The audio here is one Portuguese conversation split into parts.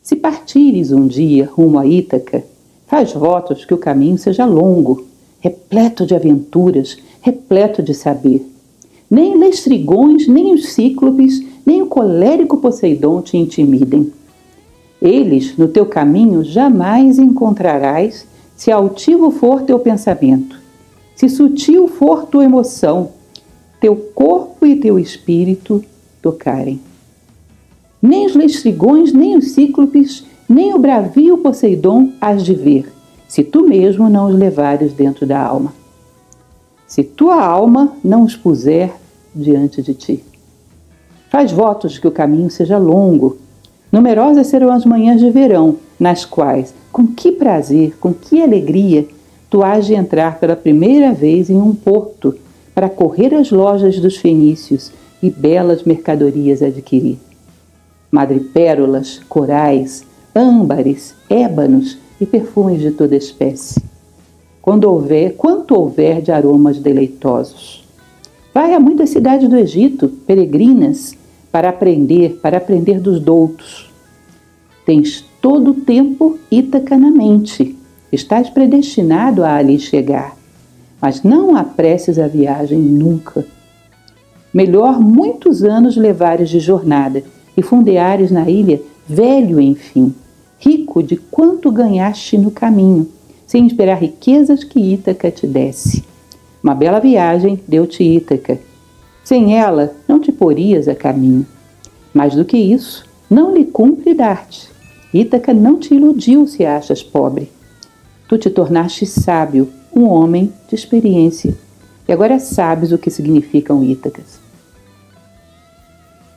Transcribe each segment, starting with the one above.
Se partires um dia rumo a Ítaca, faz votos que o caminho seja longo, repleto de aventuras, repleto de saber. Nem Lestrigões, nem os Cíclopes, nem o colérico Poseidon te intimidem. Eles, no teu caminho, jamais encontrarás, se altivo for teu pensamento, se sutil for tua emoção, teu corpo e teu espírito tocarem. Nem os Lestrigões, nem os Cíclopes, nem o bravio Poseidon hás de ver, se tu mesmo não os levares dentro da alma. Se tua alma não os puser diante de ti. Faz votos que o caminho seja longo. Numerosas serão as manhãs de verão, nas quais, com que prazer, com que alegria, tu hás de entrar pela primeira vez em um porto, para correr as lojas dos fenícios e belas mercadorias adquirir. Madrepérolas, corais, âmbares, ébanos e perfumes de toda espécie. Quanto houver de aromas deleitosos. Vai a muitas cidades do Egito, peregrinas, para aprender dos doutos. Tens todo o tempo Ítaca na mente. Estás predestinado a ali chegar. Mas não apresses a viagem nunca. Melhor muitos anos levares de jornada e fundeares na ilha velho, enfim, rico de quanto ganhaste no caminho, sem esperar riquezas que Ítaca te desse. Uma bela viagem deu-te Ítaca. Sem ela, não te porias a caminho. Mais do que isso, não lhe cumpre dar-te. Ítaca não te iludiu se achas pobre. Tu te tornaste sábio, um homem de experiência, e agora sabes o que significam Ítacas.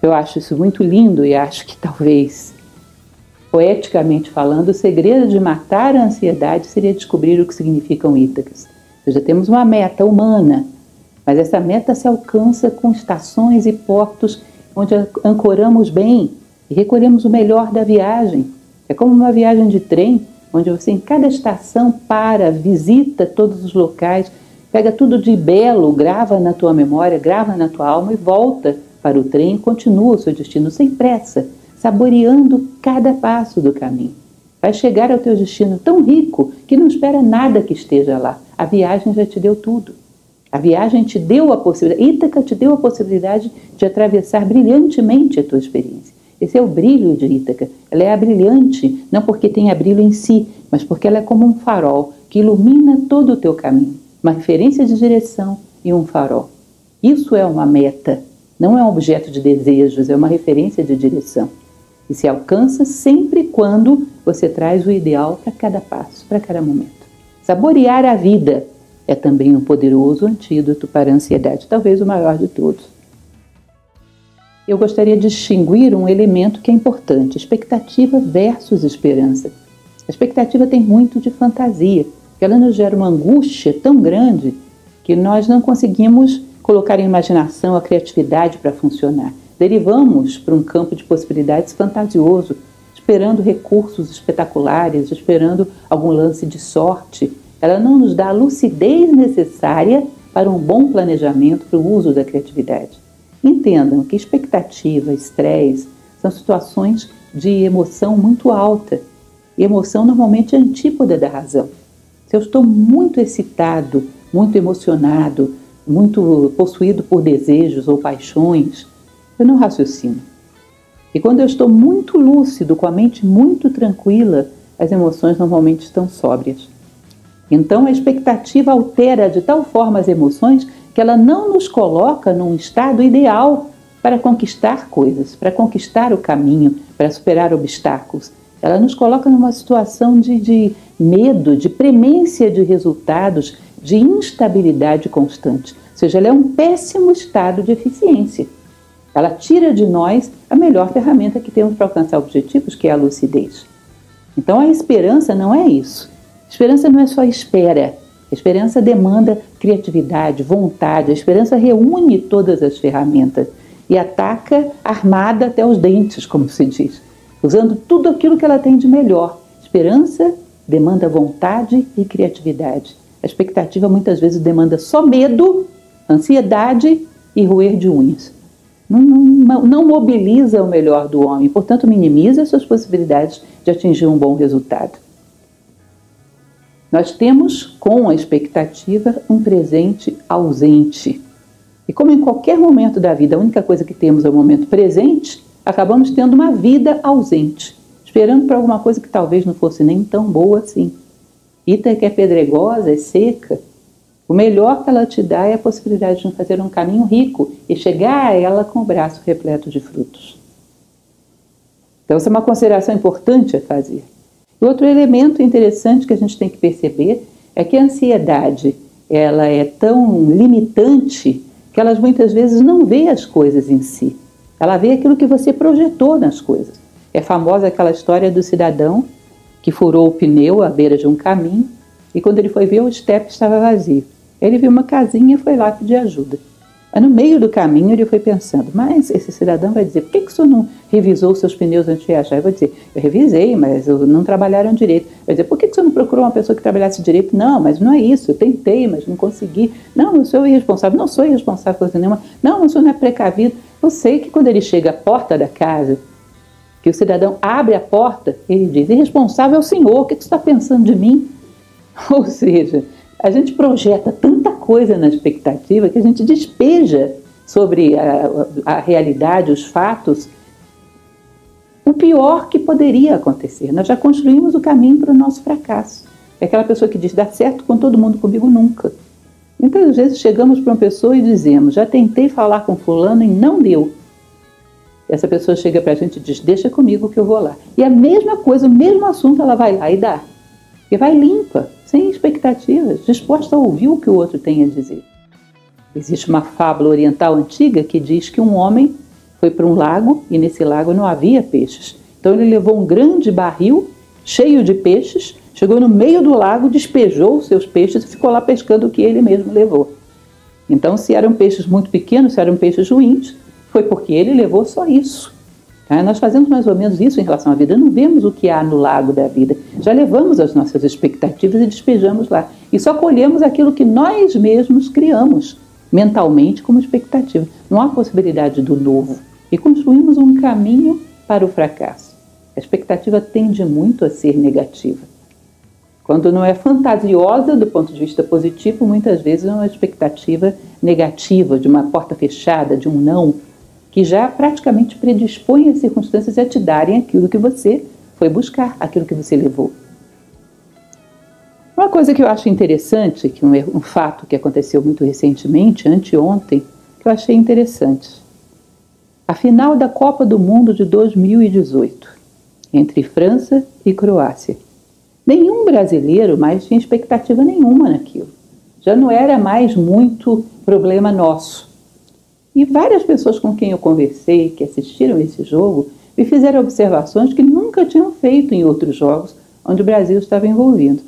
Eu acho isso muito lindo e acho que talvez, poeticamente falando, o segredo de matar a ansiedade seria descobrir o que significam Ítacas. Ou seja, temos uma meta humana, mas essa meta se alcança com estações e portos onde ancoramos bem e recolhemos o melhor da viagem. É como uma viagem de trem, onde você em cada estação para, visita todos os locais, pega tudo de belo, grava na tua memória, grava na tua alma e volta para o trem e continua o seu destino sem pressa, saboreando cada passo do caminho. Vai chegar ao teu destino tão rico que não espera nada que esteja lá. A viagem já te deu tudo. A viagem te deu a possibilidade, Ítaca te deu a possibilidade de atravessar brilhantemente a tua experiência. Esse é o brilho de Ítaca. Ela é a brilhante, não porque tenha brilho em si, mas porque ela é como um farol que ilumina todo o teu caminho. Uma referência de direção e um farol. Isso é uma meta, não é um objeto de desejos, é uma referência de direção. E se alcança sempre quando você traz o ideal para cada passo, para cada momento. Saborear a vida é também um poderoso antídoto para a ansiedade, talvez o maior de todos. Eu gostaria de distinguir um elemento que é importante, expectativa versus esperança. A expectativa tem muito de fantasia, porque ela nos gera uma angústia tão grande que nós não conseguimos colocar a imaginação, a criatividade para funcionar. Derivamos para um campo de possibilidades fantasioso, esperando recursos espetaculares, esperando algum lance de sorte. Ela não nos dá a lucidez necessária para um bom planejamento, para o uso da criatividade. Entendam que expectativa, estresse, são situações de emoção muito alta. E emoção normalmente é antípoda da razão. Se eu estou muito excitado, muito emocionado, muito possuído por desejos ou paixões, eu não raciocino. E quando eu estou muito lúcido, com a mente muito tranquila, as emoções normalmente estão sóbrias. Então a expectativa altera de tal forma as emoções que ela não nos coloca num estado ideal para conquistar coisas, para conquistar o caminho, para superar obstáculos. Ela nos coloca numa situação de medo, de premência de resultados, de instabilidade constante. Ou seja, ela é um péssimo estado de eficiência. Ela tira de nós a melhor ferramenta que temos para alcançar objetivos, que é a lucidez. Então a esperança não é isso. A esperança não é só espera. A esperança demanda criatividade, vontade. A esperança reúne todas as ferramentas e ataca armada até os dentes, como se diz, usando tudo aquilo que ela tem de melhor. Esperança demanda vontade e criatividade. A expectativa muitas vezes demanda só medo, ansiedade e roer de unhas. não mobiliza o melhor do homem, portanto minimiza as suas possibilidades de atingir um bom resultado. Nós temos, com a expectativa, um presente ausente. E como em qualquer momento da vida a única coisa que temos é o momento presente, acabamos tendo uma vida ausente, esperando por alguma coisa que talvez não fosse nem tão boa assim. Ítaca é pedregosa, é seca. O melhor que ela te dá é a possibilidade de fazer um caminho rico e chegar a ela com o braço repleto de frutos. Então, essa é uma consideração importante a fazer. E outro elemento interessante que a gente tem que perceber é que a ansiedade, ela é tão limitante que ela muitas vezes não vê as coisas em si. Ela vê aquilo que você projetou nas coisas. É famosa aquela história do cidadão que furou o pneu à beira de um caminho e quando ele foi ver, o estepe estava vazio. Ele viu uma casinha e foi lá pedir ajuda. Mas no meio do caminho ele foi pensando, mas esse cidadão vai dizer, por que o senhor não revisou os seus pneus antes de achar? Eu vou dizer, eu revisei, mas não trabalharam direito. Vai dizer, por que o senhor não procurou uma pessoa que trabalhasse direito? Não, mas não é isso, eu tentei, mas não consegui. Não, eu sou irresponsável, não sou irresponsável por coisa nenhuma. Não, o senhor não é precavido. Eu sei que quando ele chega à porta da casa, que o cidadão abre a porta, ele diz, irresponsável é o senhor, o que você está pensando de mim? Ou seja, a gente projeta tanta coisa na expectativa que a gente despeja sobre a realidade, os fatos, o pior que poderia acontecer. Nós já construímos o caminho para o nosso fracasso. É aquela pessoa que diz, dá certo com todo mundo, comigo nunca. Muitas vezes chegamos para uma pessoa e dizemos, já tentei falar com fulano e não deu. Essa pessoa chega para a gente e diz, deixa comigo que eu vou lá. E a mesma coisa, o mesmo assunto ela vai lá e dá. E vai limpa, sem expectativas, disposta a ouvir o que o outro tem a dizer. Existe uma fábula oriental antiga que diz que um homem foi para um lago e nesse lago não havia peixes. Então ele levou um grande barril cheio de peixes, chegou no meio do lago, despejou os seus peixes e ficou lá pescando o que ele mesmo levou. Então, se eram peixes muito pequenos, se eram peixes ruins, foi porque ele levou só isso. Nós fazemos mais ou menos isso em relação à vida, não vemos o que há no lago da vida, já levamos as nossas expectativas e despejamos lá. E só colhemos aquilo que nós mesmos criamos mentalmente como expectativa. Não há possibilidade do novo. E construímos um caminho para o fracasso. A expectativa tende muito a ser negativa. Quando não é fantasiosa do ponto de vista positivo, muitas vezes é uma expectativa negativa, de uma porta fechada, de um não, que já praticamente predispõe as circunstâncias a te darem aquilo que você foi buscar, aquilo que você levou. Uma coisa que eu acho interessante, que um fato que aconteceu muito recentemente, anteontem, que eu achei interessante. A final da Copa do Mundo de 2018, entre França e Croácia. Nenhum brasileiro mais tinha expectativa nenhuma naquilo. Já não era mais muito problema nosso. E várias pessoas com quem eu conversei, que assistiram esse jogo, me fizeram observações que nunca tinham feito em outros jogos onde o Brasil estava envolvido.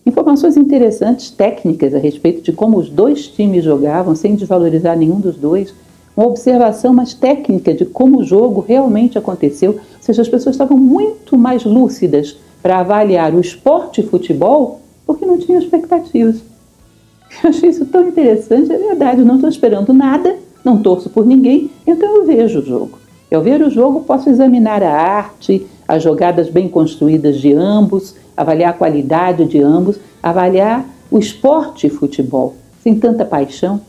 Informações interessantes, técnicas a respeito de como os dois times jogavam, sem desvalorizar nenhum dos dois. Uma observação mais técnica de como o jogo realmente aconteceu. Ou seja, as pessoas estavam muito mais lúcidas para avaliar o esporte e futebol porque não tinham expectativas. Eu achei isso tão interessante, é verdade, eu não estou esperando nada, não torço por ninguém, então eu vejo o jogo. Eu ver o jogo, posso examinar a arte, as jogadas bem construídas de ambos, avaliar a qualidade de ambos, avaliar o esporte e futebol, sem tanta paixão.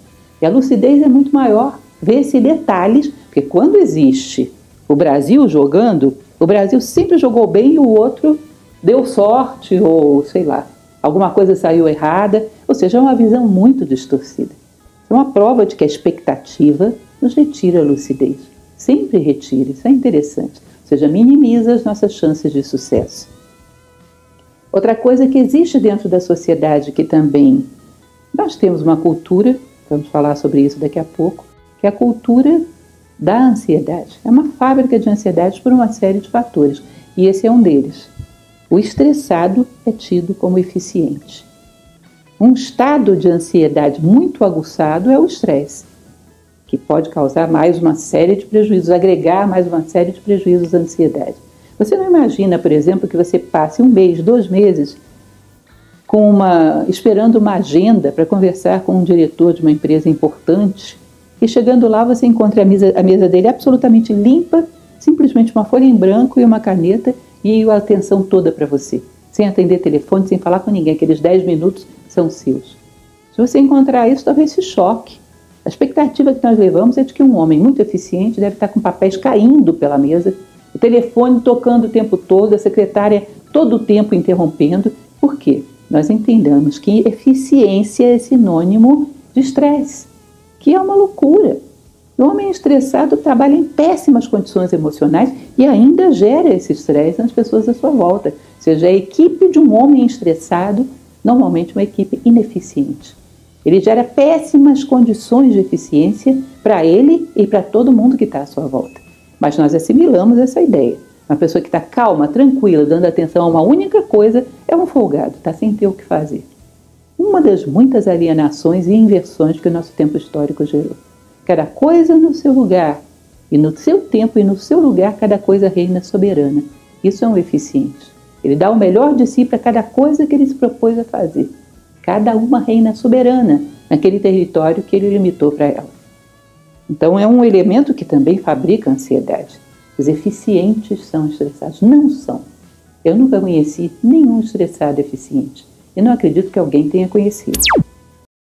E a lucidez é muito maior, vê-se detalhes, porque quando existe o Brasil jogando, o Brasil sempre jogou bem e o outro deu sorte ou, sei lá, alguma coisa saiu errada, ou seja, é uma visão muito distorcida. É uma prova de que a expectativa nos retira a lucidez. Sempre retira, isso é interessante. Ou seja, minimiza as nossas chances de sucesso. Outra coisa que existe dentro da sociedade que também nós temos uma cultura, vamos falar sobre isso daqui a pouco, que é a cultura da ansiedade. É uma fábrica de ansiedade por uma série de fatores, e esse é um deles. O estressado é tido como eficiente. Um estado de ansiedade muito aguçado é o estresse, que pode causar mais uma série de prejuízos, agregar mais uma série de prejuízos à ansiedade. Você não imagina, por exemplo, que você passe 1 mês, 2 meses esperando uma agenda para conversar com um diretor de uma empresa importante e chegando lá você encontra a mesa dele absolutamente limpa, simplesmente uma folha em branco e uma caneta e a atenção toda para você, sem atender telefone, sem falar com ninguém, aqueles 10 minutos são seus. Se você encontrar isso, talvez se choque. A expectativa que nós levamos é de que um homem muito eficiente deve estar com papéis caindo pela mesa, o telefone tocando o tempo todo, a secretária todo o tempo interrompendo. Por quê? Nós entendamos que eficiência é sinônimo de estresse, que é uma loucura. O homem estressado trabalha em péssimas condições emocionais e ainda gera esse estresse nas pessoas à sua volta. Ou seja, a equipe de um homem estressado, normalmente uma equipe ineficiente. Ele gera péssimas condições de eficiência para ele e para todo mundo que está à sua volta. Mas nós assimilamos essa ideia. Uma pessoa que está calma, tranquila, dando atenção a uma única coisa, é um folgado, está sem ter o que fazer. Uma das muitas alienações e inversões que o nosso tempo histórico gerou. Cada coisa no seu lugar, e no seu tempo e no seu lugar, cada coisa reina soberana. Isso é um eficiente. Ele dá o melhor de si para cada coisa que ele se propôs a fazer. Cada uma reina soberana naquele território que ele limitou para ela. Então é um elemento que também fabrica ansiedade. Os eficientes são estressados. Não são. Eu nunca conheci nenhum estressado eficiente. E não acredito que alguém tenha conhecido.